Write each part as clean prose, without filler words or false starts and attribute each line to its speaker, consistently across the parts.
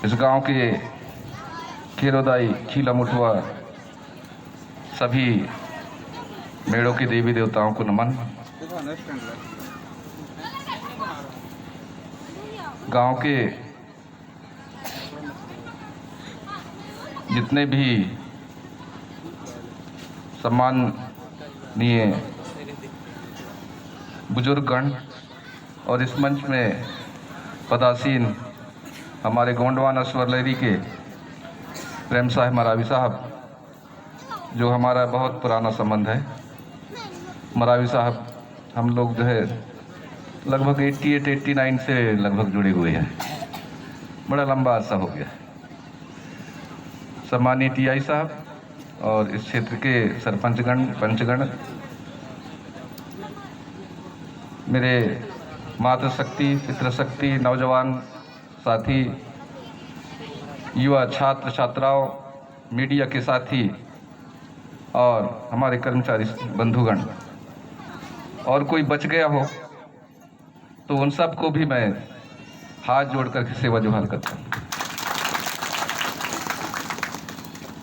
Speaker 1: इस गांव के खेरोदाई खीला मुठवा सभी मेड़ों के देवी देवताओं को नमन। गांव के जितने भी सम्माननीय बुजुर्गगण और इस मंच में पदासीन हमारे गोंडवाना स्वरलेरी के प्रेम साहब मरावी साहब, जो हमारा बहुत पुराना संबंध है। मरावी साहब हम लोग जो है लगभग 88-89 से लगभग जुड़े हुए हैं, बड़ा लंबा अरसा हो गया। सम्मानीय टीआई साहब और इस क्षेत्र के सरपंचगण पंचगण, मेरे मातृशक्ति पितृशक्ति नौजवान साथी, युवा छात्र छात्राओं, मीडिया के साथी और हमारे कर्मचारी बंधुगण, और कोई बच गया हो तो उन सब को भी मैं हाथ जोड़कर के सेवा जोहार करता हूँ।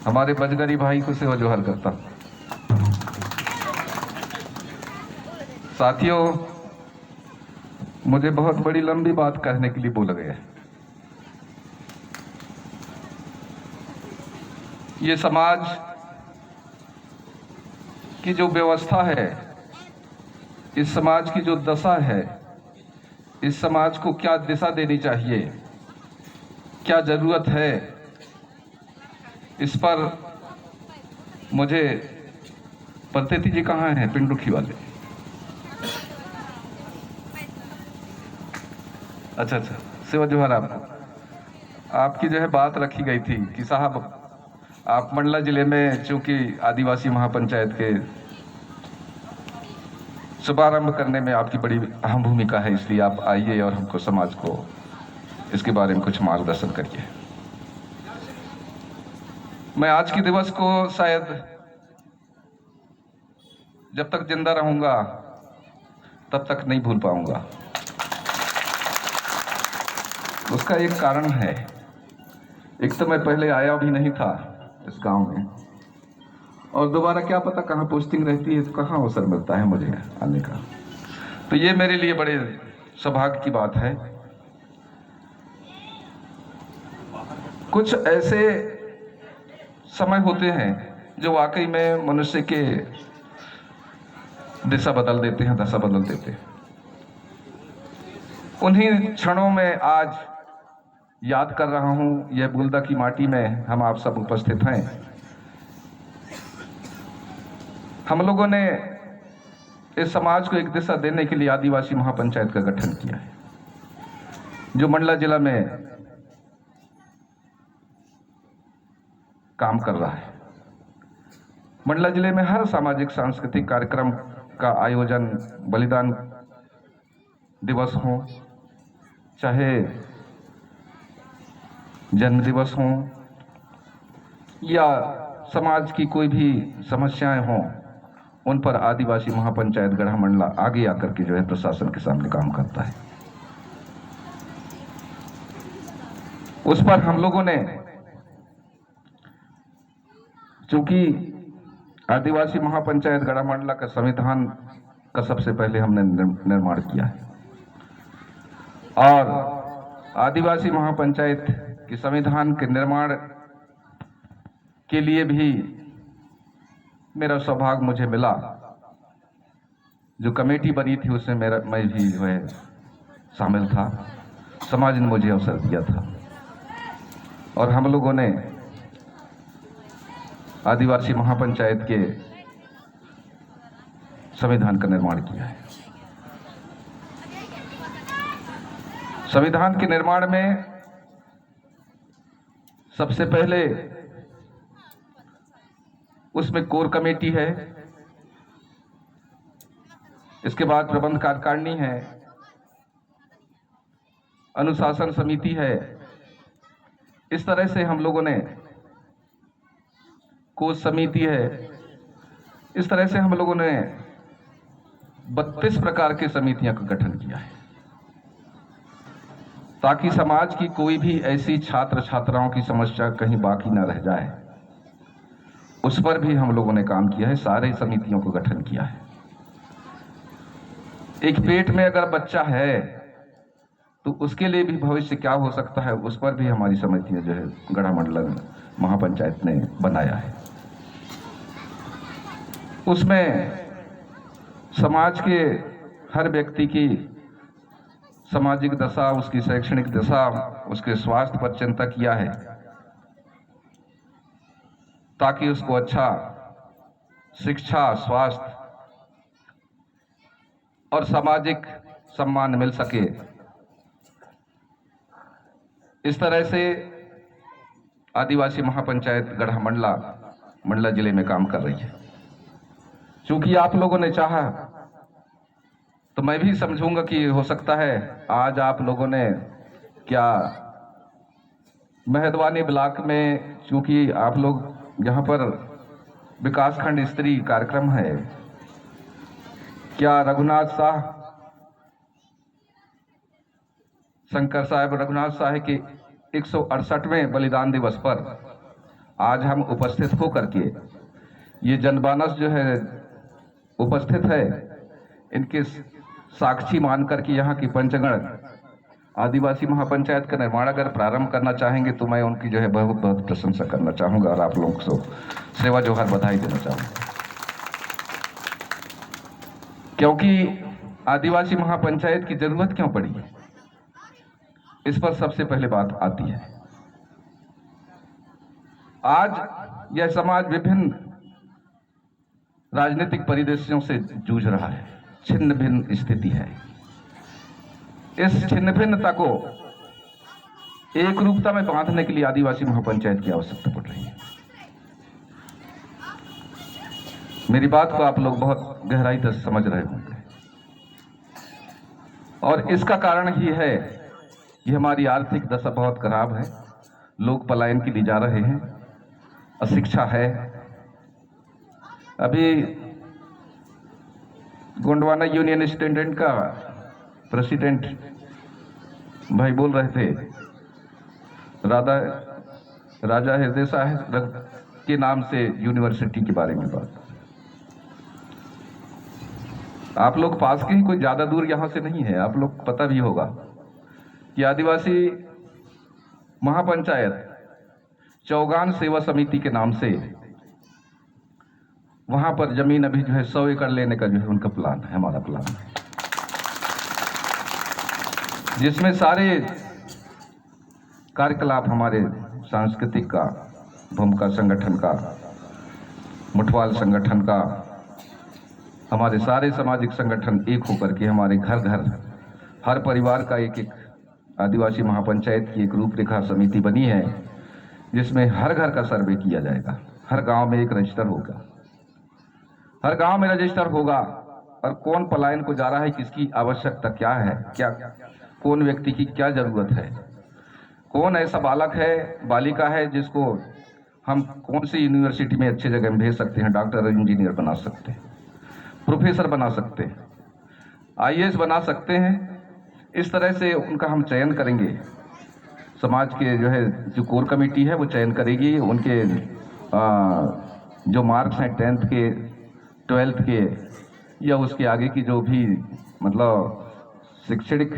Speaker 1: हमारे बजगरी भाई को सेवा जोहार करता हूँ। साथियों, मुझे बहुत बड़ी लंबी बात कहने के लिए बोला गया है। ये समाज की जो व्यवस्था है, इस समाज की जो दशा है, इस समाज को क्या दिशा देनी चाहिए, क्या जरूरत है, इस पर मुझे प्रतीति जी कहाँ हैं, पिंडुखी वाले? अच्छा, सेवा जोहार। आपकी जो है बात रखी गई थी कि साहब आप मंडला जिले में चूंकि आदिवासी महापंचायत के शुभारंभ करने में आपकी बड़ी अहम भूमिका है, इसलिए आप आइए और हमको समाज को इसके बारे में कुछ मार्गदर्शन करिए। मैं आज के दिवस को शायद जब तक जिंदा रहूंगा तब तक नहीं भूल पाऊंगा। उसका एक कारण है। एक तो मैं पहले आया भी नहीं था इस गांव में, और दोबारा क्या पता कहाँ पोस्टिंग रहती है तो कहाँ अवसर मिलता है मुझे आने का। तो ये मेरे लिए बड़े सौभाग्य की बात है। कुछ ऐसे समय होते हैं जो वाकई में मनुष्य के दिशा बदल देते हैं, दशा बदल देते हैं। उन्हीं क्षणों में आज याद कर रहा हूं, यह बुल्दा की माटी में हम आप सब उपस्थित हैं। हम लोगों ने इस समाज को एक दिशा देने के लिए आदिवासी महापंचायत का गठन किया है, जो मंडला जिला में काम कर रहा है। मंडला जिले में हर सामाजिक सांस्कृतिक कार्यक्रम का आयोजन, बलिदान दिवस हो, चाहे जन्म दिवस हो, या समाज की कोई भी समस्याएं हों, उन पर आदिवासी महापंचायत गढ़ा मंडला आगे आकर के जो है प्रशासन के सामने काम करता है। उस पर हम लोगों ने, चूंकि आदिवासी महापंचायत गढ़ा मंडला का संविधान का सबसे पहले हमने निर्माण किया है, और आदिवासी महापंचायत के संविधान के निर्माण के लिए भी मेरा सौभाग्य मुझे मिला। जो कमेटी बनी थी उसमें मैं भी जो है शामिल था। समाज ने मुझे अवसर दिया था और हम लोगों ने आदिवासी महापंचायत के संविधान का निर्माण किया है। संविधान के निर्माण में सबसे पहले उसमें कोर कमेटी है, इसके बाद प्रबंध कार्यकारिणी है, अनुशासन समिति है। इस तरह से हम लोगों ने, कोष समिति है, इस तरह से हम लोगों ने 32 प्रकार की समितियां का गठन किया है। ताकि समाज की कोई भी ऐसी छात्र छात्राओं की समस्या कहीं बाकी ना रह जाए। उस पर भी हम लोगों ने काम किया है, सारे समितियों को गठन किया है। एक पेट में अगर बच्चा है तो उसके लिए भी भविष्य क्या हो सकता है, उस पर भी हमारी समितियां जो है गढ़ा मंडल महापंचायत ने बनाया है। उसमें समाज के हर व्यक्ति की सामाजिक दशा, उसकी शैक्षणिक दशा, उसके स्वास्थ्य पर चिंता किया है ताकि उसको अच्छा शिक्षा, स्वास्थ्य और सामाजिक सम्मान मिल सके। इस तरह से आदिवासी महापंचायत गढ़ा मंडला जिले में काम कर रही है। क्योंकि आप लोगों ने चाहा तो मैं भी समझूंगा कि हो सकता है आज आप लोगों ने क्या मेहदवानी ब्लॉक में, चूंकि आप लोग यहाँ पर विकासखंड स्तरीय कार्यक्रम है, क्या रघुनाथ साह, शंकर साहब रघुनाथ साह के 168वें बलिदान दिवस पर आज हम उपस्थित होकर के ये जनमानस जो है उपस्थित है, इनके साक्षी मानकर के यहाँ की पंचगण आदिवासी महापंचायत का निर्माण अगर प्रारंभ करना चाहेंगे तो मैं उनकी जो है बहुत बहुत प्रशंसा करना चाहूँगा और आप लोगों को सेवा जोहार बधाई देना चाहूँगा। क्योंकि आदिवासी महापंचायत की जरूरत क्यों पड़ी, इस पर सबसे पहले बात आती है। आज यह समाज विभिन्न राजनीतिक परिदृश्यों से जूझ रहा है, छिन्न भिन्न स्थिति है। इस छिन्न भिन्नता को एक रूपता में बांधने के लिए आदिवासी महापंचायत की आवश्यकता पड़ रही है। मेरी बात को आप लोग बहुत गहराई से समझ रहे होंगे और इसका कारण ही है कि हमारी आर्थिक दशा बहुत खराब है, लोग पलायन के लिए जा रहे हैं, अशिक्षा है। अभी गोंडवाना यूनियन स्टूडेंट का प्रेसिडेंट भाई बोल रहे थे, राजा हृदय साहब के नाम से यूनिवर्सिटी के बारे में बात। आप लोग पास के ही, कोई ज्यादा दूर यहां से नहीं है। आप लोग पता भी होगा कि आदिवासी महापंचायत चौगान सेवा समिति के नाम से वहां पर जमीन अभी जो है 100 एकड़ लेने का जो है उनका प्लान है, हमारा प्लान है, जिसमें सारे कार्यकलाप हमारे सांस्कृतिक का, भूमिका संगठन का, मुठवाल संगठन का, हमारे सारे सामाजिक संगठन एक होकर के हमारे घर घर हर परिवार का एक एक आदिवासी महापंचायत की एक रूपरेखा समिति बनी है, जिसमें हर घर का सर्वे किया जाएगा, हर गांव में एक रजिस्टर होगा, हर गांव में रजिस्टर होगा और कौन पलायन को जा रहा है, किसकी आवश्यकता क्या है, क्या कौन व्यक्ति की क्या जरूरत है, कौन ऐसा बालक है, बालिका है जिसको हम कौन सी यूनिवर्सिटी में अच्छे जगह में भेज सकते हैं, डॉक्टर इंजीनियर बना सकते हैं, प्रोफेसर बना सकते हैं, IAS बना सकते हैं। इस तरह से उनका हम चयन करेंगे। समाज के जो है जो कोर कमेटी है वो चयन करेगी, उनके जो मार्क्स हैं 10th के, 12th के या उसके आगे की जो भी मतलब शैक्षणिक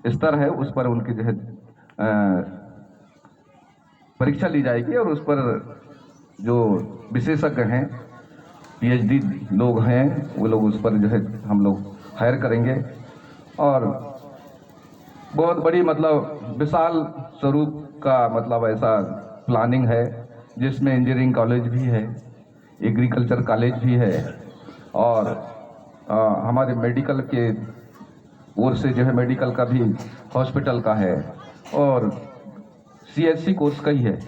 Speaker 1: स्तर है उस पर उनकी जो है परीक्षा ली जाएगी और उस पर जो विशेषज्ञ हैं, PhD लोग हैं, वो लोग उस पर जो है हम लोग हायर करेंगे और बहुत बड़ी मतलब विशाल स्वरूप का मतलब ऐसा प्लानिंग है, जिसमें इंजीनियरिंग कॉलेज भी है, एग्रीकल्चर कॉलेज भी है और हमारे मेडिकल के ओर से जो है मेडिकल का भी हॉस्पिटल का है और CSC कोर्स का ही है।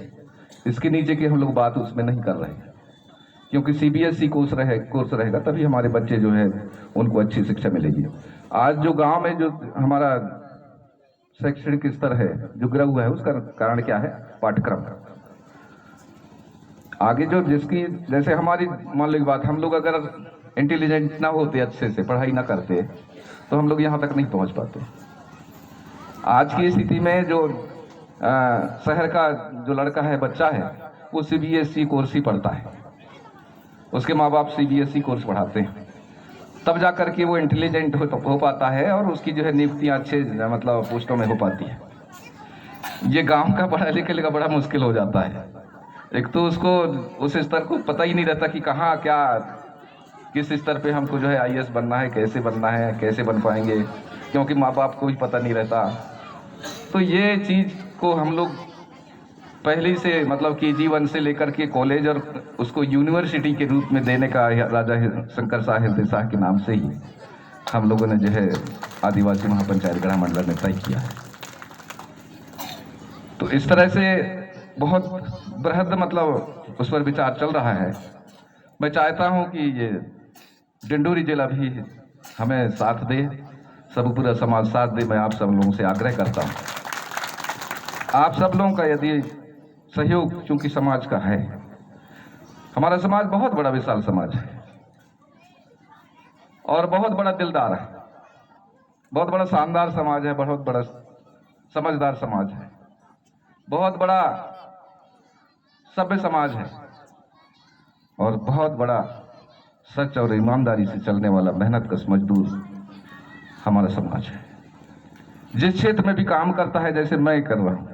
Speaker 1: इसके नीचे की हम लोग बात उसमें नहीं कर रहे हैं, क्योंकि CBSE कोर्स रहेगा तभी हमारे बच्चे जो है उनको अच्छी शिक्षा मिलेगी। आज जो गांव में जो हमारा शैक्षणिक स्तर है जो गिरा हुआ है, उसका कारण क्या है? पाठ्यक्रम। आगे जो जिसकी जैसे हमारी मान लो बात, हम लोग अगर इंटेलिजेंट ना होते, अच्छे से पढ़ाई ना करते, तो हम लोग यहाँ तक नहीं पहुँच पाते। आज की स्थिति में जो शहर का जो लड़का है, बच्चा है, वो CBSE कोर्स ही पढ़ता है, उसके माँ बाप CBSE कोर्स पढ़ाते हैं, तब जा करके वो इंटेलिजेंट हो पाता है और उसकी जो है नियुक्तियाँ अच्छे मतलब पोस्टों में हो पाती है। ये गांव का पढ़ा लिखे का बड़ा मुश्किल हो जाता है। एक तो उसको उस स्तर को पता ही नहीं रहता कि कहाँ क्या किस स्तर पे हमको जो है IAS बनना है, कैसे बनना है, कैसे बन पाएंगे, क्योंकि माँ बाप को भी पता नहीं रहता। तो ये चीज़ को हम लोग पहले से मतलब KG1 से लेकर के कॉलेज और उसको यूनिवर्सिटी के रूप में देने का राजा शंकर शाह हृदय शाह के नाम से ही हम लोगों ने जो है आदिवासी महापंचायत गढ़ा मंडल में तय किया है। तो इस तरह से बहुत बृहद मतलब उस पर विचार चल रहा है। मैं चाहता हूं कि ये डिंडोरी जिला भी हमें साथ दे, सब पूरा समाज साथ दे। मैं आप सब लोगों से आग्रह करता हूं, आप सब लोगों का यदि सहयोग, चूंकि समाज का है, हमारा समाज बहुत बड़ा विशाल समाज है और बहुत बड़ा दिलदार है, बहुत बड़ा शानदार समाज है, बहुत बड़ा समझदार समाज है, बहुत बड़ा सभ्य समाज है और बहुत बड़ा सच और ईमानदारी से चलने वाला मेहनत कश मजदूर हमारा समाज है। जिस क्षेत्र में भी काम करता है, जैसे मैं कर रहा हूं,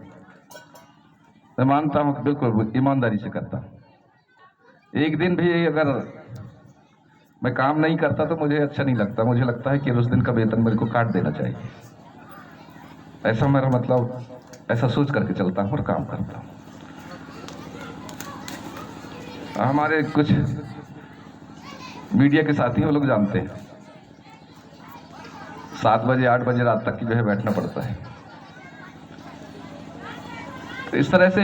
Speaker 1: मैं मानता हूं कि बिल्कुल ईमानदारी से करता हूं। एक दिन भी अगर मैं काम नहीं करता तो मुझे अच्छा नहीं लगता, मुझे लगता है कि उस दिन का वेतन मेरे को काट देना चाहिए। ऐसा मेरा मतलब, ऐसा सोच करके चलता हूं और काम करता हूं। हमारे कुछ मीडिया के साथी वो लोग जानते हैं, 7 बजे 8 बजे रात तक की जो है बैठना पड़ता है। तो इस तरह से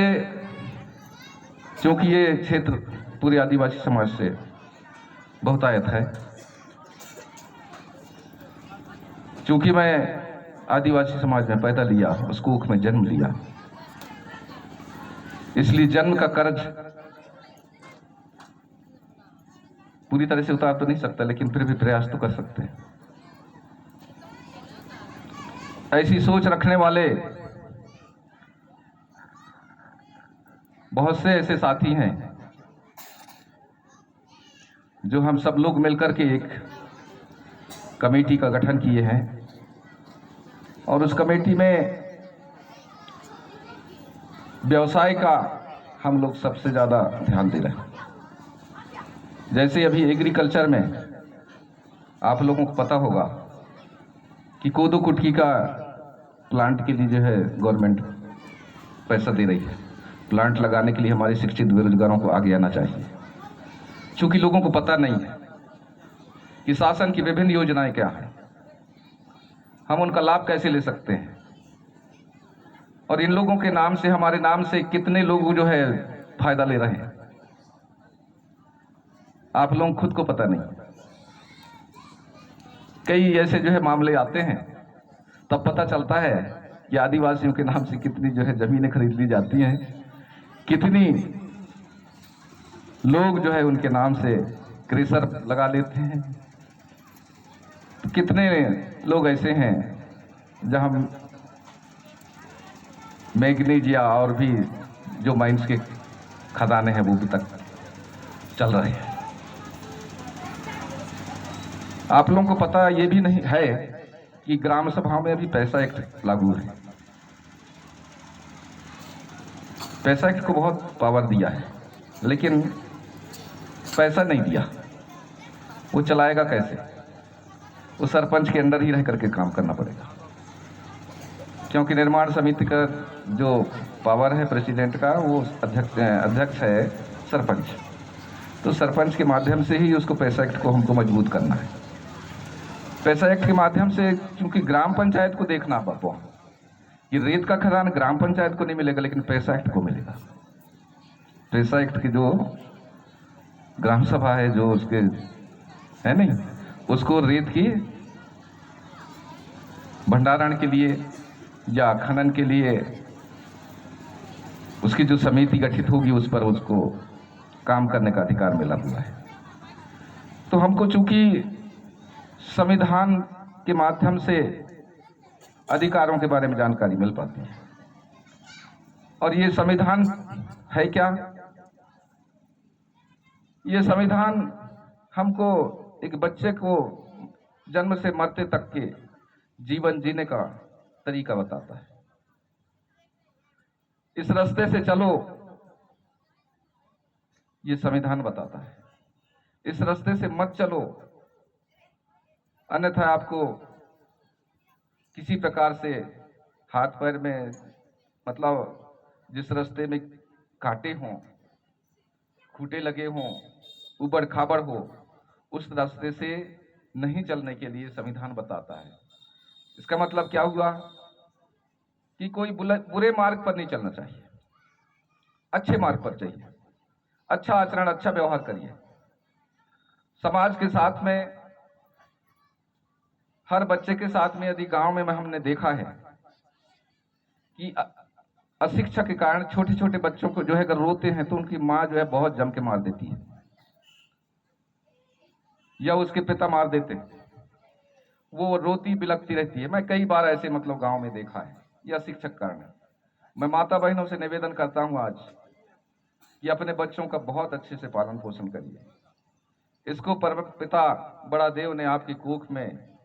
Speaker 1: क्योंकि ये क्षेत्र पूरे आदिवासी समाज से बहुतायत है, क्योंकि मैं आदिवासी समाज में पैदा लिया, उस कोख में जन्म लिया, इसलिए जन्म का कर्ज पूरी तरह से उतार तो नहीं सकता, लेकिन फिर भी प्रयास तो कर सकते हैं। ऐसी सोच रखने वाले बहुत से ऐसे साथी हैं जो हम सब लोग मिलकर के एक कमेटी का गठन किए हैं और उस कमेटी में व्यवसाय का हम लोग सबसे ज़्यादा ध्यान दे रहे हैं। जैसे अभी एग्रीकल्चर में आप लोगों को पता होगा कि कोदो कुटकी का प्लांट के लिए जो है गवर्नमेंट पैसा दे रही है। प्लांट लगाने के लिए हमारे शिक्षित बेरोजगारों को आगे आना चाहिए, क्योंकि लोगों को पता नहीं है कि शासन की विभिन्न योजनाएं क्या हैं, हम उनका लाभ कैसे ले सकते हैं और इन लोगों के नाम से, हमारे नाम से कितने लोग जो है फायदा ले रहे हैं, आप लोग खुद को पता नहीं। कई ऐसे जो है मामले आते हैं, तब पता चलता है कि आदिवासियों के नाम से कितनी जो है जमीनें खरीद ली जाती हैं, कितनी लोग जो है उनके नाम से क्रेशर लगा लेते हैं, कितने लोग ऐसे हैं जहां मैग्नीज या और भी जो माइंस के खदाने हैं वो भी तक चल रहे हैं। आप लोगों को पता ये भी नहीं है कि ग्राम सभा में अभी पैसा एक्ट लागू है। पैसा एक्ट को बहुत पावर दिया है, लेकिन पैसा नहीं दिया, वो चलाएगा कैसे? वो सरपंच के अंडर ही रह करके काम करना पड़ेगा, क्योंकि निर्माण समिति का जो पावर है प्रेसिडेंट का, वो अध्यक्ष है सरपंच। तो सरपंच के माध्यम से ही उसको पैसा एक्ट को हमको मजबूत करना है। पैसा एक्ट के माध्यम से, क्योंकि ग्राम पंचायत को देखना पापा कि रेत का खदान ग्राम पंचायत को नहीं मिलेगा, लेकिन पैसा एक्ट को मिलेगा। पैसा एक्ट की जो ग्राम सभा है, जो उसके है नहीं, उसको रेत की भंडारण के लिए या खनन के लिए उसकी जो समिति गठित होगी, उस पर उसको काम करने का अधिकार मिला हुआ है। तो हमको चूंकि संविधान के माध्यम से अधिकारों के बारे में जानकारी मिल पाती है। और ये संविधान है क्या? ये संविधान हमको एक बच्चे को जन्म से मरते तक के जीवन जीने का तरीका बताता है। इस रास्ते से चलो, ये संविधान बताता है। इस रास्ते से मत चलो, अन्यथा आपको किसी प्रकार से हाथ पैर में, मतलब जिस रास्ते में कांटे हों, खूंटे लगे हों, उबड़ खाबड़ हो, उस रास्ते से नहीं चलने के लिए संविधान बताता है। इसका मतलब क्या हुआ कि कोई बुरे मार्ग पर नहीं चलना चाहिए, अच्छे मार्ग पर चाहिए। अच्छा आचरण, अच्छा व्यवहार करिए। समाज के साथ में, हर बच्चे के साथ में, यदि गांव में हमने देखा है कि अशिक्षा के कारण छोटे छोटे बच्चों को जो है अगर रोते हैं तो उनकी माँ जो है बहुत जम के मार देती है, या उसके पिता मार देते हैं। वो रोती बिलखती रहती है। मैं कई बार ऐसे मतलब गांव में देखा है। यह शिक्षक कारण है। मैं माता बहनों से निवेदन करता हूं आज कि अपने बच्चों का बहुत अच्छे से पालन पोषण करिए। इसको पिता बड़ा देव ने आपकी कोख में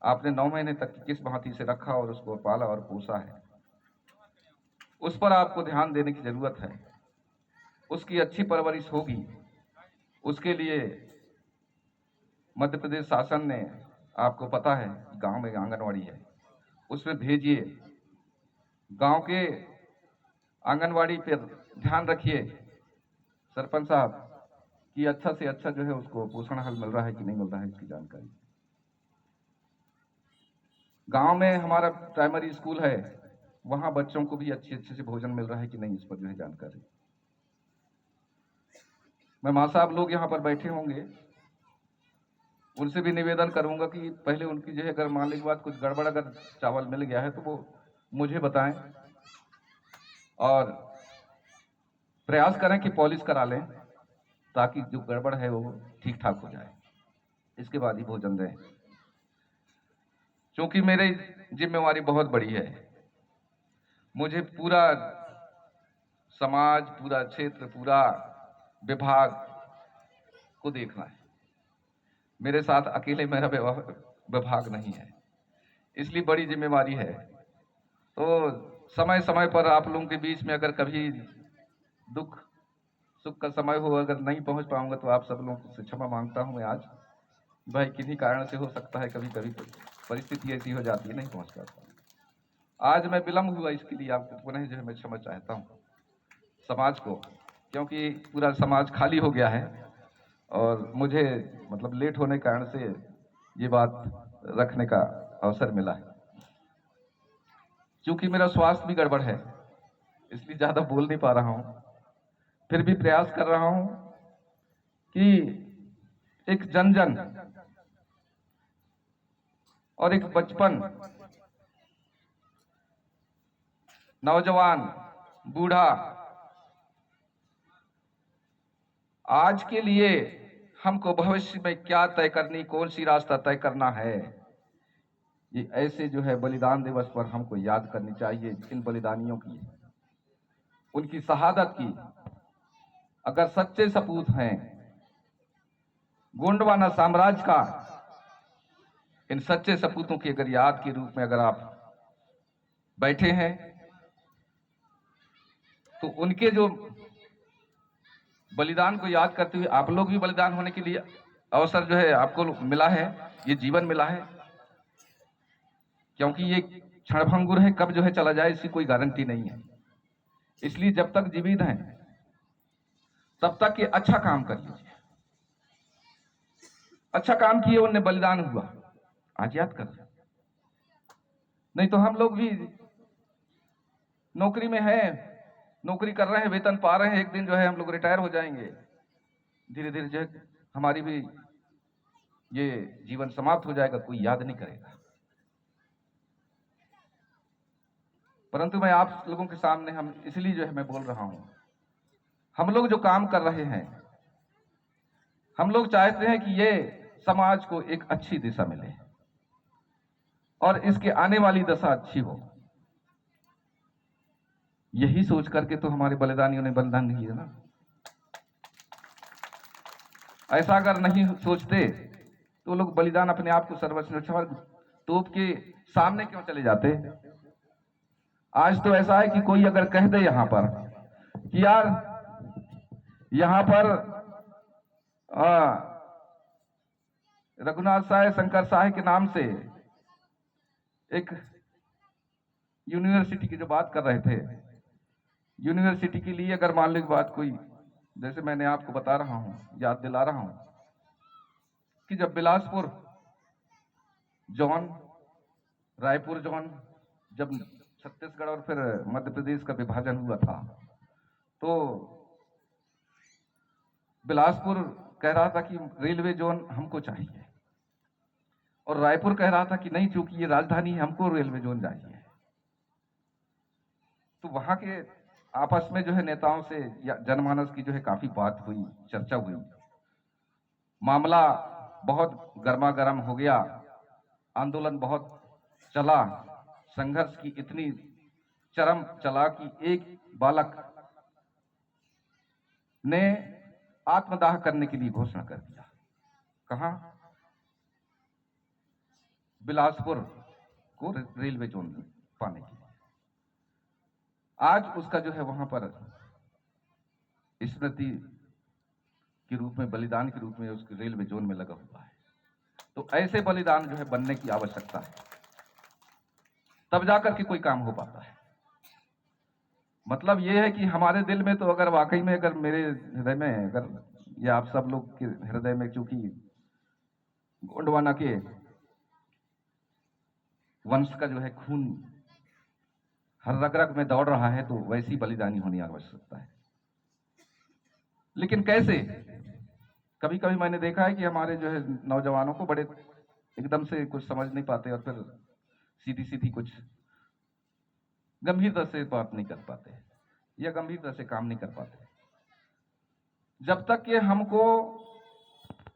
Speaker 1: आपने 9 महीने तक किस भांति से रखा और उसको पाला और पोसा है, उस पर आपको ध्यान देने की जरूरत है। उसकी अच्छी परवरिश होगी, उसके लिए मध्य प्रदेश शासन ने, आपको पता है गांव में आंगनवाड़ी है, उसमें भेजिए। गांव के आंगनवाड़ी पर ध्यान रखिए सरपंच साहब कि अच्छा से अच्छा जो है उसको पोषण हल मिल रहा है कि नहीं मिल रहा है, इसकी जानकारी। गांव में हमारा प्राइमरी स्कूल है, वहां बच्चों को भी अच्छे से भोजन मिल रहा है कि नहीं, इस पर जो है जानकारी। मैं माँ साहब लोग यहाँ पर बैठे होंगे, उनसे भी निवेदन करूंगा कि पहले उनकी जो है अगर मान लीजिए बात कुछ गड़बड़ अगर चावल मिल गया है तो वो मुझे बताएं और प्रयास करें कि पॉलिश करा लें, ताकि जो गड़बड़ है वो ठीक ठाक हो जाए, इसके बाद ही भोजन दें। क्योंकि मेरी जिम्मेवारी बहुत बड़ी है। मुझे पूरा समाज, पूरा क्षेत्र, पूरा विभाग को देखना है। मेरे साथ अकेले मेरा विभाग नहीं है, इसलिए बड़ी जिम्मेवारी है। तो समय समय पर आप लोगों के बीच में अगर कभी दुख सुख का समय हो, अगर नहीं पहुंच पाऊंगा तो आप सब लोगों से क्षमा मांगता हूं मैं आज। भाई किन्हीं कारण से हो सकता है, कभी कभी परिस्थिति ऐसी हो जाती है, नहीं पहुंच पाता। आज मैं विलम्ब हुआ, इसके लिए आपको पुनः जो है मैं क्षमा चाहता हूं समाज को, क्योंकि पूरा समाज खाली हो गया है और मुझे मतलब लेट होने के कारण से ये बात रखने का अवसर मिला है। क्योंकि मेरा स्वास्थ्य भी गड़बड़ है, इसलिए ज्यादा बोल नहीं पा रहा हूं, फिर भी प्रयास कर रहा हूं कि एक जन जन और एक बचपन, नौजवान, बूढ़ा, आज के लिए हमको भविष्य में क्या तय करनी, कौन सी रास्ता तय करना है, ये ऐसे जो है बलिदान दिवस पर हमको याद करनी चाहिए। इन बलिदानियों की, उनकी शहादत की अगर सच्चे सपूत हैं गोंडवाना साम्राज्य का, इन सच्चे सपूतों की अगर याद के रूप में अगर आप बैठे हैं तो उनके जो बलिदान को याद करते हुए आप लोग भी बलिदान होने के लिए अवसर जो है आपको मिला है, ये जीवन मिला है। क्योंकि ये क्षणभंगुर है, कब जो है चला जाए इसकी कोई गारंटी नहीं है। इसलिए जब तक जीवित हैं तब तक ये अच्छा काम कर लीजिए। अच्छा काम किए, उन्हें बलिदान हुआ, आज याद कर। नहीं तो हम लोग भी नौकरी में हैं, नौकरी कर रहे हैं, वेतन पा रहे हैं, एक दिन जो है हम लोग रिटायर हो जाएंगे, धीरे धीरे जो है हमारी भी ये जीवन समाप्त हो जाएगा, कोई याद नहीं करेगा। परंतु मैं आप लोगों के सामने हम इसलिए जो है मैं बोल रहा हूं, हम लोग जो काम कर रहे हैं, हम लोग चाहते हैं कि ये समाज को एक अच्छी दिशा मिले और इसके आने वाली दशा अच्छी हो। यही सोच करके तो हमारे बलिदानियों ने बलिदान नहीं दिया ना। ऐसा अगर नहीं सोचते तो लोग बलिदान अपने आप को सर्वश्रेष्ठ और तोप के सामने क्यों चले जाते। आज तो ऐसा है कि कोई अगर कह दे यहां पर कि यार यहां पर रघुनाथ साय शंकर साय के नाम से एक यूनिवर्सिटी की जो बात कर रहे थे, यूनिवर्सिटी के लिए अगर मान लो बात कोई, जैसे मैंने आपको बता रहा हूं, याद दिला रहा हूं कि जब बिलासपुर जोन, रायपुर जोन, जब छत्तीसगढ़ और फिर मध्य प्रदेश का विभाजन हुआ था, तो बिलासपुर कह रहा था कि रेलवे जोन हमको चाहिए और रायपुर कह रहा था कि नहीं, चूंकि ये राजधानी है हमको रेलवे जोन चाहिए। तो वहां के आपस में जो है नेताओं से या जनमानस की जो है काफी बात हुई, चर्चा हुई, मामला बहुत गर्मा गर्म हो गया, आंदोलन बहुत चला, संघर्ष की इतनी चरम चला कि एक बालक ने आत्मदाह करने के लिए घोषणा कर दिया। कहां? बिलासपुर को रेलवे जोन पाने के लिए। आज उसका जो है वहां पर स्मृति के रूप में, बलिदान के रूप में उसके रेलवे जोन में लगा हुआ है। तो ऐसे बलिदान जो है बनने की आवश्यकता है, तब जाकर के कोई काम हो पाता है। मतलब यह है कि हमारे दिल में तो अगर वाकई में, अगर मेरे हृदय में, अगर या आप सब लोग के हृदय में चूंकि गोंडवाना के वंश का जो है खून हर रग रग में दौड़ रहा है, तो वैसी बलिदानी होनी आवश्यकता है। लेकिन कैसे? कभी कभी मैंने देखा है कि हमारे जो है नौजवानों को बड़े एकदम से कुछ समझ नहीं पाते और फिर सीधी सीधी कुछ गंभीरता से बात नहीं कर पाते या गंभीरता से काम नहीं कर पाते। जब तक कि हमको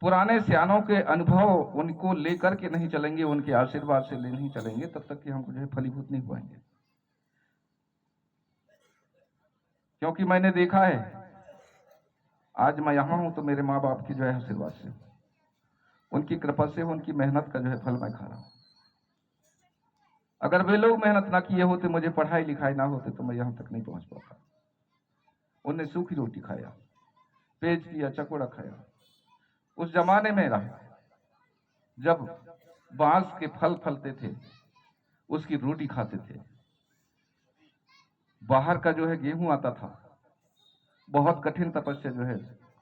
Speaker 1: पुराने सियानों के अनुभव उनको लेकर के नहीं चलेंगे, उनके आशीर्वाद से ले नहीं चलेंगे, तब तक कि हमको जो है फलीभूत नहीं पाएंगे। क्योंकि मैंने देखा है, आज मैं यहां हूं तो मेरे माँ बाप की जो है आशीर्वाद से, उनकी कृपा से, उनकी मेहनत का जो है फल मैं खा रहा हूं। अगर वे लोग मेहनत ना किए होते, मुझे पढ़ाई लिखाई ना होते, तो मैं यहां तक नहीं पहुंच पाता। उन्हें सूखी रोटी खाया, पेज किया, चकोड़ा खाया। उस जमाने में रहा जब बांस के फल फलते थे, उसकी रोटी खाते थे। बाहर का जो है गेहूं आता था, बहुत कठिन तपस्या जो है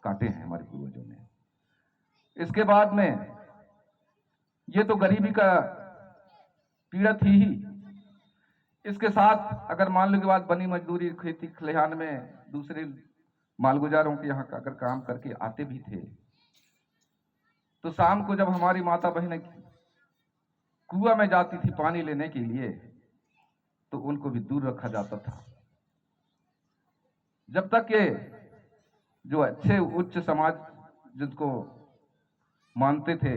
Speaker 1: काटे हैं हमारे पूर्वजों ने। इसके बाद में ये तो गरीबी का पीड़ा थी ही, इसके साथ अगर मान लो की बात बनी मजदूरी, खेती खलिहान में दूसरे मालगुजारों के यहाँ अगर काम करके आते भी थे, तो शाम को जब हमारी माता बहनें कुआं में जाती थी पानी लेने के लिए, तो उनको भी दूर रखा जाता था। जब तक के जो अच्छे उच्च समाज जिनको मानते थे,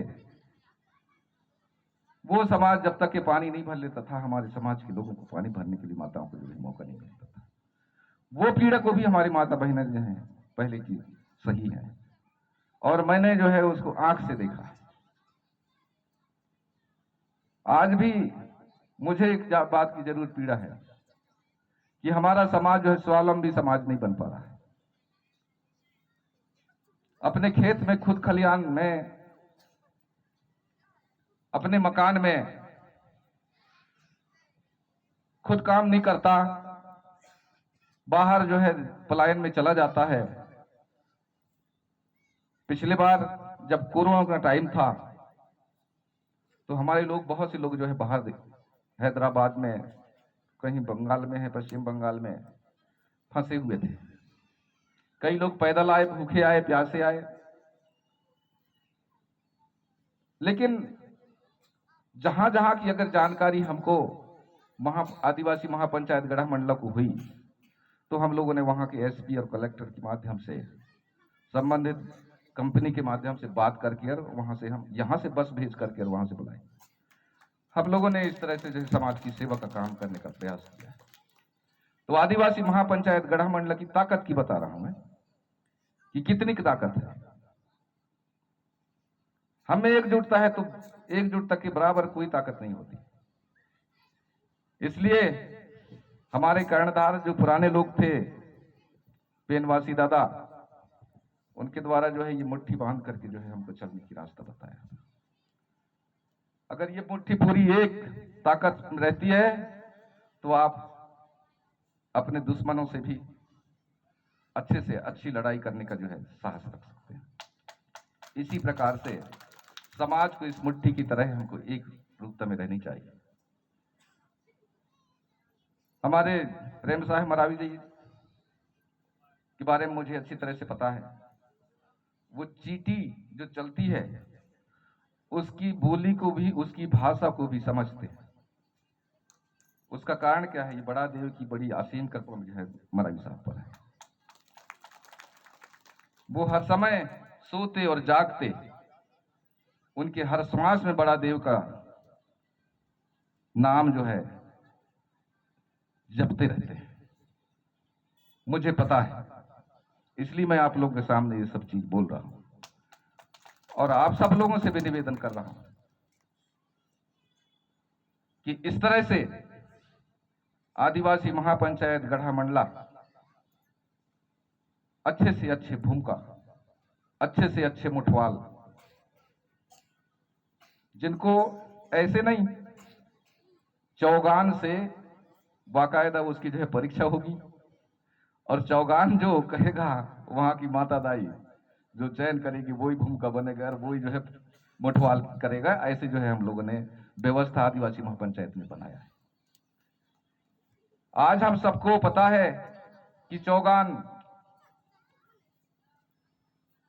Speaker 1: वो समाज जब तक के पानी नहीं भर लेता था, हमारे समाज के लोगों को पानी भरने के लिए माताओं को जो है मौका नहीं मिलता था। वो पीड़ा को भी हमारी माता बहनें जो है पहले की सही है, और मैंने जो है उसको आंख से देखा है। आज भी मुझे एक बात की जरूर पीड़ा है कि हमारा समाज जो है स्वावलंबी समाज नहीं बन पा रहा है। अपने खेत में, खुद खलिहान में, अपने मकान में खुद काम नहीं करता, बाहर जो है पलायन में चला जाता है। पिछले बार जब कोरोना का टाइम था, तो हमारे लोग, बहुत से लोग जो है बाहर, हैदराबाद में, कहीं बंगाल में है, पश्चिम बंगाल में फंसे हुए थे। कई लोग पैदल आए, भूखे आए, प्यासे आए। लेकिन जहां जहां की अगर जानकारी हमको आदिवासी महापंचायत गढ़ा मंडला को हुई, तो हम लोगों ने वहां के एसपी और कलेक्टर के माध्यम से, संबंधित कंपनी के माध्यम से बात करके, और वहां से हम यहां से बस भेज करके और वहां से बुलाए। हम लोगों ने इस तरह से जैसे समाज की सेवा का काम करने का प्रयास किया है। तो आदिवासी महापंचायत गढ़ा मंडल की ताकत की बता रहा हूं मैं कि कितनी की ताकत है। हम में एकजुटता है तो एकजुटता के बराबर कोई ताकत नहीं होती। इसलिए हमारे कर्णधार जो पुराने लोग थे, पेनवासी दादा, उनके द्वारा जो है ये मुट्ठी बांध करके जो है हमको चलने की रास्ता बताया। अगर ये मुट्ठी पूरी एक ताकत रहती है तो आप अपने दुश्मनों से भी अच्छे से अच्छी लड़ाई करने का जो है साहस रख सकते हैं। इसी प्रकार से समाज को इस मुट्ठी की तरह हमको एक रूपता में रहनी चाहिए। हमारे प्रेम साहब मरावी जी के बारे में मुझे अच्छी तरह से पता है। वो चीटी जो चलती है उसकी बोली को भी, उसकी भाषा को भी समझते हैं। उसका कारण क्या है? ये बड़ा देव की बड़ी असीम कृपा जो है मरावी साहब पर है। वो हर समय सोते और जागते उनके हर श्वास में बड़ा देव का नाम जो है जपते रहते हैं। मुझे पता है, इसलिए मैं आप लोगों के सामने ये सब चीज बोल रहा हूं और आप सब लोगों से भी निवेदन कर रहा हूं कि इस तरह से आदिवासी महापंचायत गढ़ा मंडला अच्छे से अच्छे भूमिका, अच्छे से अच्छे मुठवाल, जिनको ऐसे नहीं, चौगान से बाकायदा उसकी जो है परीक्षा होगी और चौगान जो कहेगा वहां की माता दाई जो चयन करेगी वही भूमिका बनेगा और वही जो है मुठवाल करेगा। ऐसे जो है हम लोगों ने व्यवस्था आदिवासी महापंचायत में बनाया है। आज हम सबको पता है कि चौगान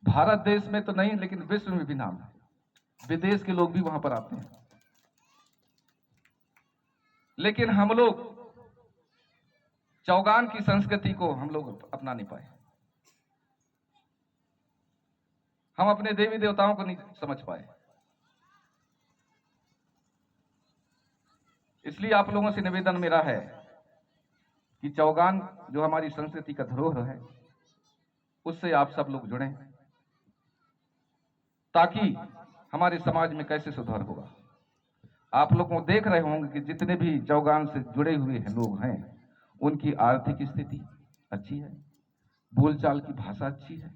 Speaker 1: भारत देश में तो नहीं लेकिन विश्व में भी नाम है। विदेश के लोग भी वहां पर आते हैं, लेकिन हम लोग चौगान की संस्कृति को हम लोग अपना नहीं पाए। हम अपने देवी देवताओं को नहीं समझ पाए। इसलिए आप लोगों से निवेदन मेरा है कि चौगान जो हमारी संस्कृति का धरोहर है उससे आप सब लोग जुड़ें, ताकि हमारे समाज में कैसे सुधार होगा। आप लोग को देख रहे होंगे कि जितने भी चौगान से जुड़े हुए हैं लोग हैं, उनकी आर्थिक स्थिति अच्छी है, बोलचाल की भाषा अच्छी है,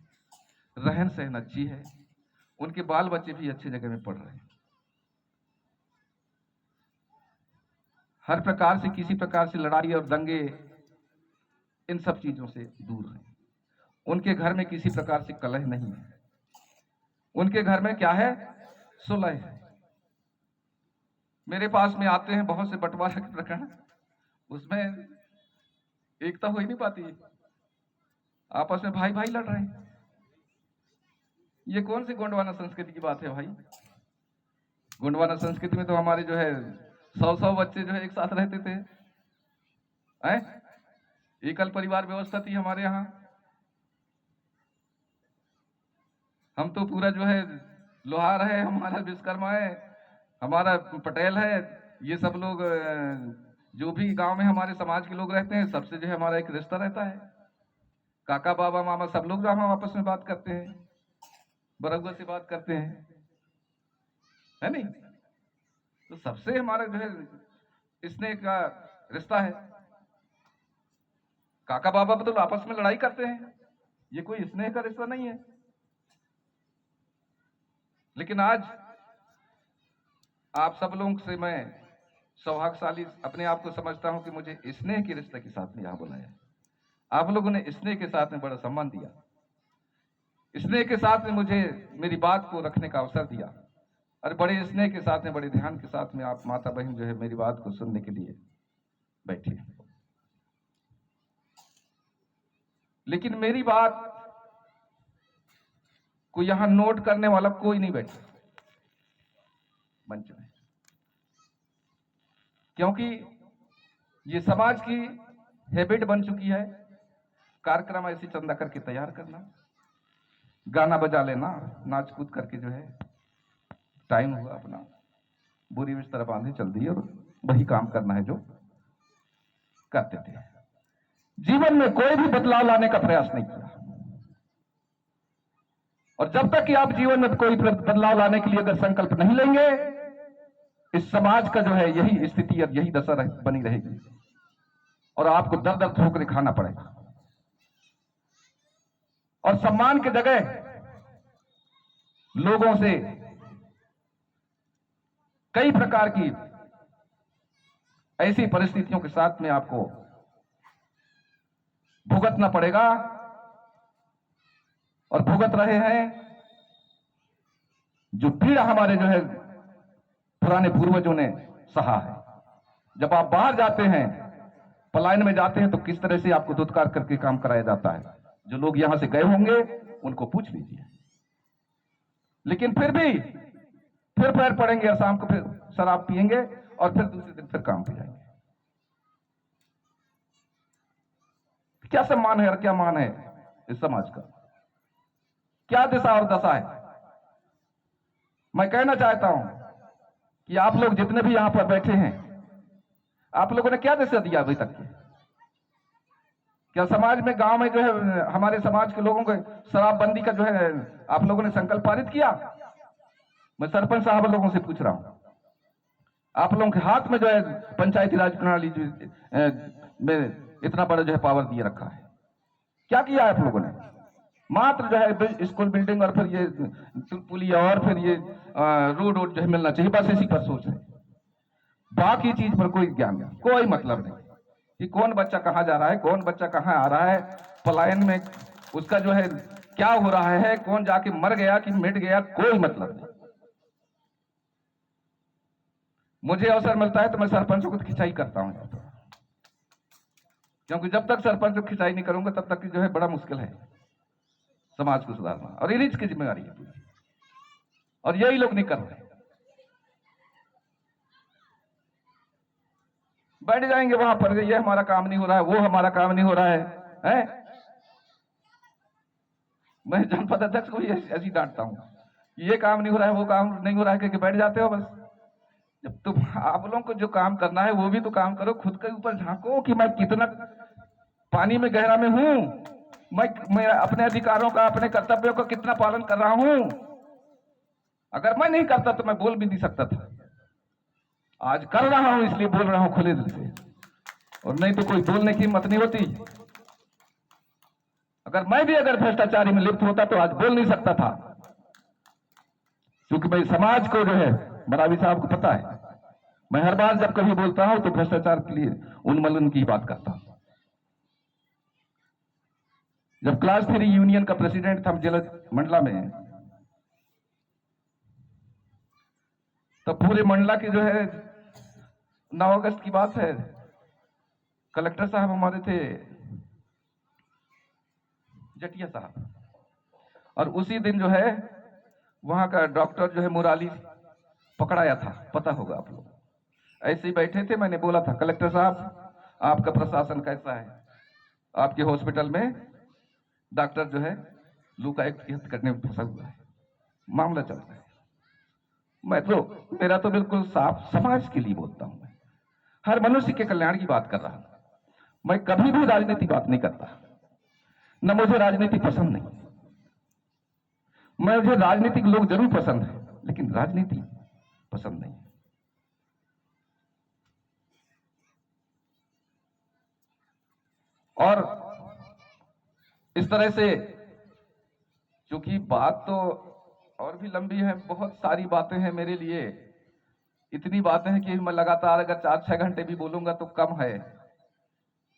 Speaker 1: रहन सहन अच्छी है, उनके बाल बच्चे भी अच्छी जगह में पढ़ रहे हैं। हर प्रकार से, किसी प्रकार से लड़ाई और दंगे, इन सब चीजों से दूर हैं। उनके घर में किसी प्रकार से कलह नहीं है। उनके घर में क्या है? सुलह है। मेरे पास में आते हैं बहुत से बंटवारा के प्रकरण, उसमें एकता हो ही नहीं पाती, आपस में भाई भाई लड़ रहे हैं। ये कौन सी गोंडवाना संस्कृति की बात है भाई? गोंडवाना संस्कृति में तो हमारे जो है 100 बच्चे जो है एक साथ रहते थे। एकल परिवार व्यवस्था थी हमारे यहाँ। हम तो पूरा जो है लोहार है, हमारा विश्वकर्मा है, हमारा पटेल है, ये सब लोग जो भी गांव में हमारे समाज के लोग रहते हैं सबसे जो है हमारा एक रिश्ता रहता है। काका बाबा मामा सब लोग जो हम आपस में बात करते हैं, बरगुआ से बात करते हैं, है नहीं? तो सबसे हमारा जो है स्नेह का रिश्ता है। काका बाबा तो आपस में लड़ाई करते हैं, ये कोई स्नेह का रिश्ता नहीं है। लेकिन आज आप सब लोगों से मैं सौभाग्यशाली अपने आप को समझता हूं कि मुझे स्नेह के रिश्ते के साथ में यहां बुलाया। आप लोगों ने स्नेह के साथ में बड़ा सम्मान दिया, स्नेह के साथ में मुझे मेरी बात को रखने का अवसर दिया और बड़े स्नेह के साथ में, बड़े ध्यान के साथ में आप माता बहन जो है मेरी बात को सुनने के लिए बैठे। लेकिन मेरी बात को यहां नोट करने वाला कोई नहीं बैठा मंच में, क्योंकि ये समाज की हैबिट बन चुकी है। कार्यक्रम ऐसे चंदा करके तैयार करना, गाना बजा लेना, नाच कूद करके जो है टाइम हुआ अपना बुरी बिस्तर बांधे चल दिए और वही काम करना है जो करते थे। जीवन में कोई भी बदलाव लाने का प्रयास नहीं किया। और जब तक कि आप जीवन में कोई बदलाव लाने के लिए अगर संकल्प नहीं लेंगे, इस समाज का जो है यही स्थिति और यही दशा बनी रहेगी और आपको दर दर ठोकरें खाना पड़ेगा। और सम्मान की जगह लोगों से कई प्रकार की ऐसी परिस्थितियों के साथ में आपको भुगतना पड़ेगा और भुगत रहे हैं। जो पीड़ा हमारे जो है पुराने पूर्वजों ने सहा है। जब आप बाहर जाते हैं, पलायन में जाते हैं, तो किस तरह से आपको दुत्कार करके काम कराया जाता है। जो लोग यहां से गए होंगे उनको पूछ लीजिए। लेकिन फिर भी फिर पैर पड़ेंगे और शाम को फिर शराब पिएंगे और फिर दूसरे दिन फिर काम पे जाएंगे। क्या सम्मान है और क्या मान है इस समाज का? क्या दिशा और दशा है? मैं कहना चाहता हूं कि आप लोग जितने भी यहां पर बैठे हैं, आप लोगों ने क्या दिशा दिया अभी तक? क्या समाज में, गांव में जो है हमारे समाज के लोगों को शराबबंदी का जो है आप लोगों ने संकल्प पारित किया? मैं सरपंच साहब लोगों से पूछ रहा हूं, आप लोगों के हाथ में जो है पंचायती राज प्रणाली में इतना बड़ा जो है पावर दिए रखा है, क्या किया है आप लोगों ने? मात्र जो है स्कूल बिल्डिंग और फिर ये पुलिया और फिर ये रोड जो है मिलना चाहिए, बस इसी पर सोच रहे। बाकी चीज पर कोई ज्ञान नहीं, कोई मतलब नहीं कि कौन बच्चा कहां जा रहा है, कौन बच्चा कहां आ रहा है, पलायन में उसका जो है क्या हो रहा है, कौन जाके मर गया कि मिट गया, कोई मतलब नहीं। मुझे अवसर मिलता है तो मैं सरपंचों को खिंचाई करता हूं, क्योंकि जब तक सरपंच को खिंचाई नहीं करूंगा तब तक जो है बड़ा मुश्किल है समाज को सुधारना, और इन्हीं की जिम्मेदारी है पूरी, और यही लोग नहीं कर रहे। बैठ जाएंगे वहां पर, ये हमारा काम नहीं हो रहा है, वो हमारा काम नहीं हो रहा है? मैं जनपद अध्यक्ष को ऐसी डांटता हूं, ये काम नहीं हो रहा है, वो काम नहीं हो रहा है, क्योंकि बैठ जाते हो बस। जब तुम आप लोगों को जो काम करना है वो भी तो काम करो, खुद के ऊपर झांको कि मैं कितना पानी में गहरा में हूं, मैं अपने अधिकारों का, अपने कर्तव्यों का कितना पालन कर रहा हूं। अगर मैं नहीं करता तो मैं बोल भी नहीं सकता था। आज कर रहा हूं इसलिए बोल रहा हूं खुले दिल से, और नहीं तो कोई बोलने की हिम्मत नहीं होती। अगर मैं भी अगर भ्रष्टाचारी में लिप्त होता तो आज बोल नहीं सकता था, क्योंकि भाई समाज को जो है मरावी साहब को पता है, मैं हर बार जब कभी बोलता हूं तो भ्रष्टाचार के लिए उन्मूलन की बात करता हूं। जब क्लास 3 यूनियन का प्रेसिडेंट था जिला मंडला में, तो पूरे मंडला की जो है 9 अगस्त की बात है, कलेक्टर साहब हमारे थे जटिया साहब, और उसी दिन जो है वहां का डॉक्टर जो है मुराली पकड़ाया था, पता होगा आप लोग। ऐसे ही बैठे थे, मैंने बोला था कलेक्टर साहब आपका प्रशासन कैसा है, आपके हॉस्पिटल में डॉक्टर जो है लू का एक्ट करने में फंसा हुआ है, मामला चल रहा है। मेरा तो बिल्कुल साफ समाज के लिए बोलता हूं, मैं हर मनुष्य के कल्याण की बात कर रहा हूं। मैं कभी भी राजनीति बात नहीं करता, न मुझे राजनीति पसंद नहीं। मुझे राजनीतिक लोग जरूर पसंद है, लेकिन राजनीति पसंद नहीं। और इस तरह से, क्योंकि बात तो और भी लंबी है, बहुत सारी बातें हैं मेरे लिए, इतनी बातें हैं कि मैं लगातार अगर 4-6 घंटे भी बोलूंगा तो कम है।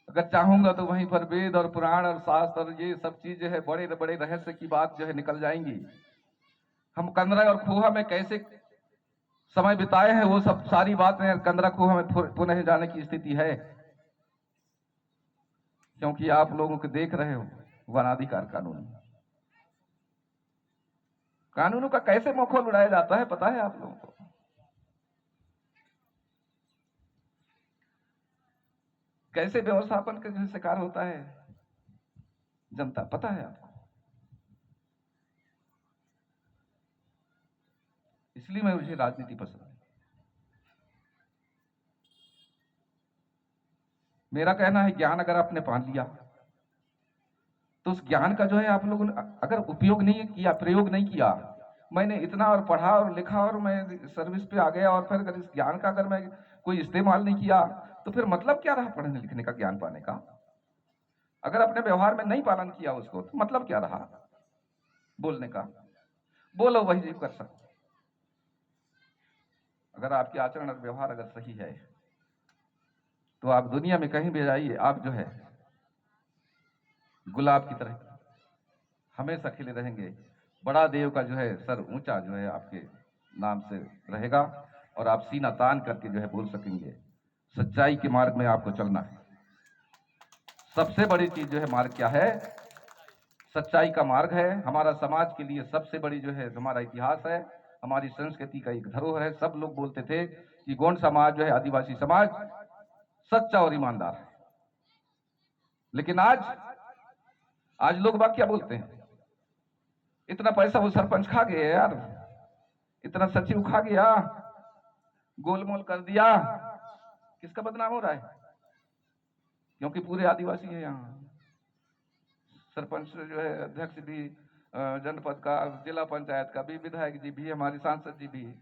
Speaker 1: अगर चाहूंगा तो वहीं पर वेद और पुराण और शास्त्र और ये सब चीजें है, बड़े बड़े रहस्य की बात जो है निकल जाएंगी। हम कंदरा और खोहा में कैसे समय बिताए हैं वो सब सारी बातें कंदरा खोहा में पुनः जाने की स्थिति है, क्योंकि आप लोगों को देख रहे हो वनाधिकार कानूनों का कैसे मखौल उड़ाया जाता है, पता है आप लोगों को? कैसे व्यवस्थापन का जो शिकार होता है जनता, पता है आपको? इसलिए मुझे राजनीति पसंद है। मेरा कहना है ज्ञान अगर आपने पा लिया तो उस ज्ञान का जो है आप लोगों ने अगर उपयोग नहीं किया, प्रयोग नहीं किया, मैंने इतना और पढ़ा और लिखा और मैं सर्विस पे आ गया और फिर अगर इस ज्ञान का अगर मैं कोई इस्तेमाल नहीं किया तो फिर मतलब क्या रहा पढ़ने लिखने का, ज्ञान पाने का? अगर अपने व्यवहार में नहीं पालन किया उसको तो मतलब क्या रहा बोलने का? बोलो वही जीव कर सकते। अगर आपके आचरण और व्यवहार अगर सही है तो आप दुनिया में कहीं भी जाइए, आप जो है गुलाब की तरह हमेशा खिले रहेंगे। बड़ा देव का जो है सर ऊंचा जो है आपके नाम से रहेगा और आप सीना तान करके जो है बोल सकेंगे। सच्चाई के मार्ग में आपको चलना है। सबसे बड़ी चीज जो है मार्ग क्या है? सच्चाई का मार्ग है। हमारा समाज के लिए सबसे बड़ी जो है हमारा इतिहास है, हमारी संस्कृति का एक धरोहर है। सब लोग बोलते थे कि गोंड समाज जो है, आदिवासी समाज सच्चा और ईमानदार है। लेकिन आज लोग बात क्या बोलते हैं? इतना पैसा वो सरपंच खा गया यार, इतना सचिव खा गया, गोलमोल कर दिया। किसका बदनाम हो रहा है? क्योंकि पूरे आदिवासी है यहाँ। सरपंच जो है, अध्यक्ष भी, जनपद का, जिला पंचायत का भी, विधायक जी भी, हमारे सांसद जी भी है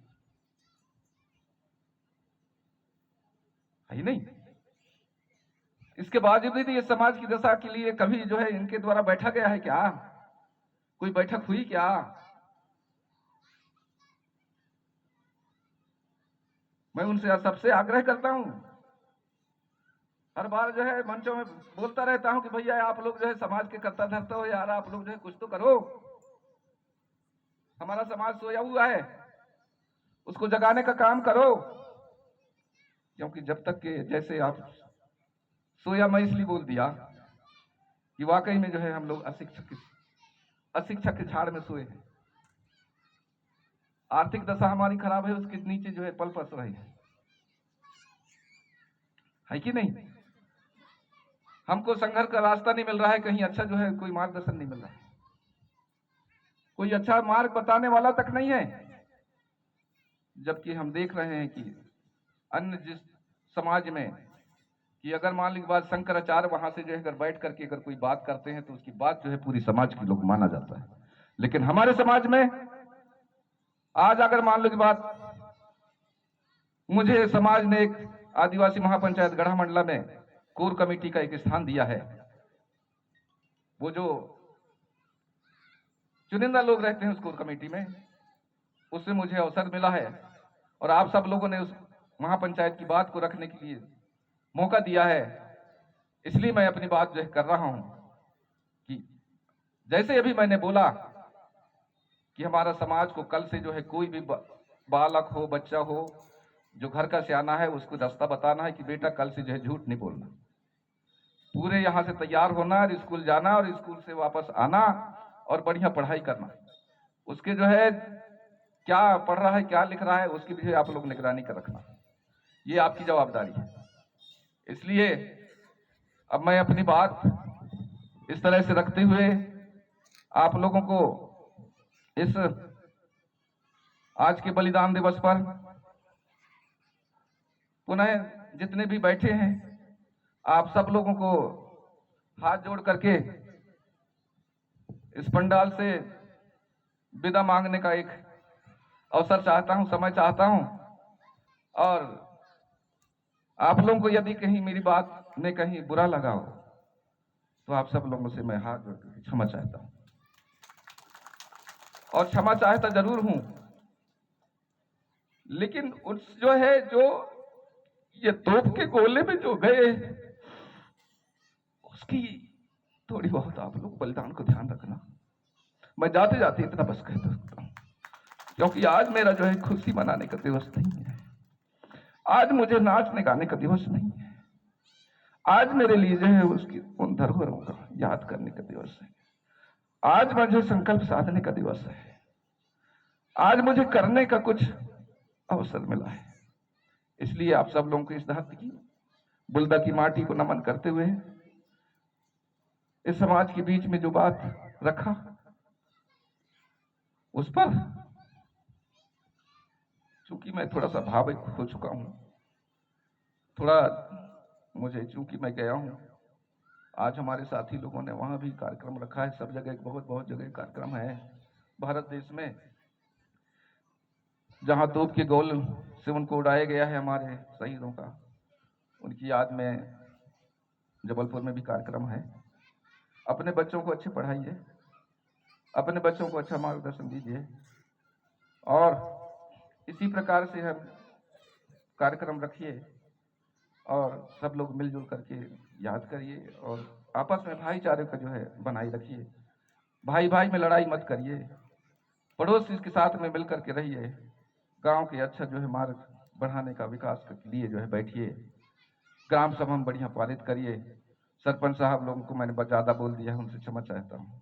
Speaker 1: ही नहीं। इसके बावजूद भी ये समाज की दशा के लिए कभी जो है इनके द्वारा बैठा गया है क्या? कोई बैठक हुई क्या? मैं उनसे सबसे आग्रह करता हूं, हर बार जो है मंचों में बोलता रहता हूं कि भैया आप लोग जो है समाज के कर्ता धर्ता हो यार, आप लोग जो है कुछ तो करो। हमारा समाज सोया हुआ है, उसको जगाने का काम करो। क्योंकि जब तक के जैसे आप सोया, मैं इसलिए बोल दिया कि वाकई में जो है हम लोग अशिक्षक के झाड़ में सोए हैं। आर्थिक दशा हमारी खराब है, उसके नीचे जो है पल पस रहे है कि नहीं? हमको संघर्ष का रास्ता नहीं मिल रहा है, कहीं अच्छा जो है कोई मार्गदर्शन नहीं मिल रहा है, कोई अच्छा मार्ग बताने वाला तक नहीं है। जबकि हम देख रहे हैं कि अन्य जिस समाज में कि अगर मान लीजिए बात शंकराचार्य वहां से जो है अगर बैठ करके अगर कोई बात करते हैं तो उसकी बात जो है पूरी समाज के लोग माना जाता है। लेकिन हमारे समाज में आज अगर मान लो की बात, मुझे समाज ने एक आदिवासी महापंचायत गढ़ा मंडला में कोर कमेटी का एक स्थान दिया है। वो जो चुनिंदा लोग रहते हैं उस कोर कमेटी में, उससे मुझे अवसर मिला है और आप सब लोगों ने उस महापंचायत की बात को रखने के लिए मौका दिया है। इसलिए मैं अपनी बात जो है कर रहा हूं कि जैसे अभी मैंने बोला कि हमारा समाज को कल से जो है कोई भी बालक हो, बच्चा हो, जो घर का सियाना है, उसको रास्ता बताना है कि बेटा कल से जो है झूठ नहीं बोलना, पूरे यहां से तैयार होना और स्कूल जाना और स्कूल से वापस आना और बढ़िया पढ़ाई करना। उसके जो है क्या पढ़ रहा है, क्या लिख रहा है, उसकी भी आप लोग निगरानी कर रखना, ये आपकी जवाबदारी है। इसलिए अब मैं अपनी बात इस तरह से रखते हुए आप लोगों को इस आज के बलिदान दिवस पर पुनः जितने भी बैठे हैं आप सब लोगों को हाथ जोड़ करके इस पंडाल से विदा मांगने का एक अवसर चाहता हूं, समय चाहता हूं। और आप लोगों को यदि कहीं मेरी बात में कहीं बुरा लगा हो तो आप सब लोगों से मैं हाथ जोड़ करके क्षमा चाहता हूं और क्षमा चाहता जरूर हूं। लेकिन उस जो है जो ये तोप के गोले में जो गए उसकी थोड़ी बहुत आप लोग बलिदान को ध्यान रखना। मैं जाते जाते इतना बस कह सकता हूं, क्योंकि आज मेरा जो है खुशी मनाने का दिवस नहीं है, आज मुझे नाचने गाने का दिवस नहीं है, आज मेरे लिए जो है उसकी उन धरोहरों का याद करने का दिवस है। आज मुझे संकल्प साधने का दिवस है, आज मुझे करने का कुछ अवसर मिला है। इसलिए आप सब लोगों को इस धरती की, बुल्दा की माटी को नमन करते हुए इस समाज के बीच में जो बात रखा उस पर, चूंकि मैं थोड़ा सा भावुक हो चुका हूं, थोड़ा मुझे, चूंकि मैं गया हूँ, आज हमारे साथी लोगों ने वहाँ भी कार्यक्रम रखा है। सब जगह बहुत बहुत जगह कार्यक्रम है भारत देश में, जहाँ तोप के गोल से उनको उड़ाया गया है हमारे शहीदों का। उनकी याद में जबलपुर में भी कार्यक्रम है। अपने बच्चों को अच्छे पढ़ाइए, अपने बच्चों को अच्छा मार्गदर्शन दीजिए, और इसी प्रकार से हम कार्यक्रम रखिए और सब लोग मिलजुल करके याद करिए और आपस में भाईचारे का जो है बनाए रखिए। भाई भाई में लड़ाई मत करिए, पड़ोसी के साथ में मिल करके रहिए। गांव के अच्छा जो है मार्ग बढ़ाने का, विकास के लिए जो है बैठिए। ग्राम सभा में बढ़िया पारित करिए। सरपंच साहब लोगों को मैंने ज़्यादा बोल दिया, उनसे क्षमा चाहता हूँ।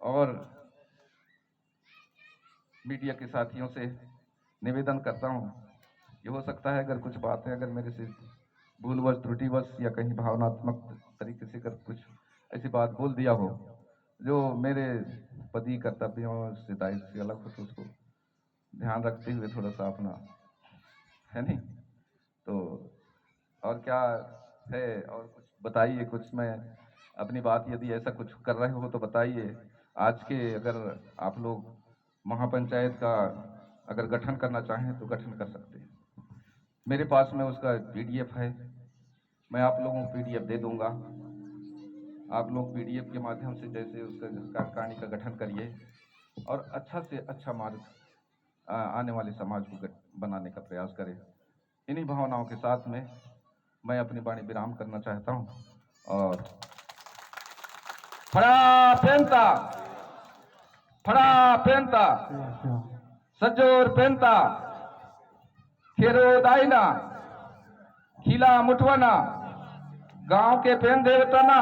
Speaker 1: और मीडिया के साथियों से निवेदन करता हूँ, ये हो सकता है अगर कुछ बातें अगर मेरे से भूलवश त्रुटिवश या कहीं भावनात्मक तरीके से अगर कुछ ऐसी बात बोल दिया हो जो मेरे पति कर्तव्यों से दायित्व से अलग हो, तो उसको ध्यान रखते हुए थोड़ा सा अपना, है नहीं तो और क्या है, और कुछ बताइए। कुछ मैं अपनी बात, यदि ऐसा कुछ कर रहे हो तो बताइए। आज के अगर आप लोग महापंचायत का अगर गठन करना चाहें तो गठन कर सकते हैं। मेरे पास में उसका पीडीएफ है, मैं आप लोगों को पीडीएफ दे दूंगा। आप लोग पीडीएफ के माध्यम से जैसे उसका कार्यकारिणी का गठन करिए और अच्छा से अच्छा मार्ग आने वाले समाज को बनाने का प्रयास करें। इन्हीं भावनाओं के साथ में मैं अपनी वाणी विराम करना चाहता हूं। और फड़ा पेंता सजोर पेंता खेरो दाइना खिला मुठवाना गांव के पेन देवताना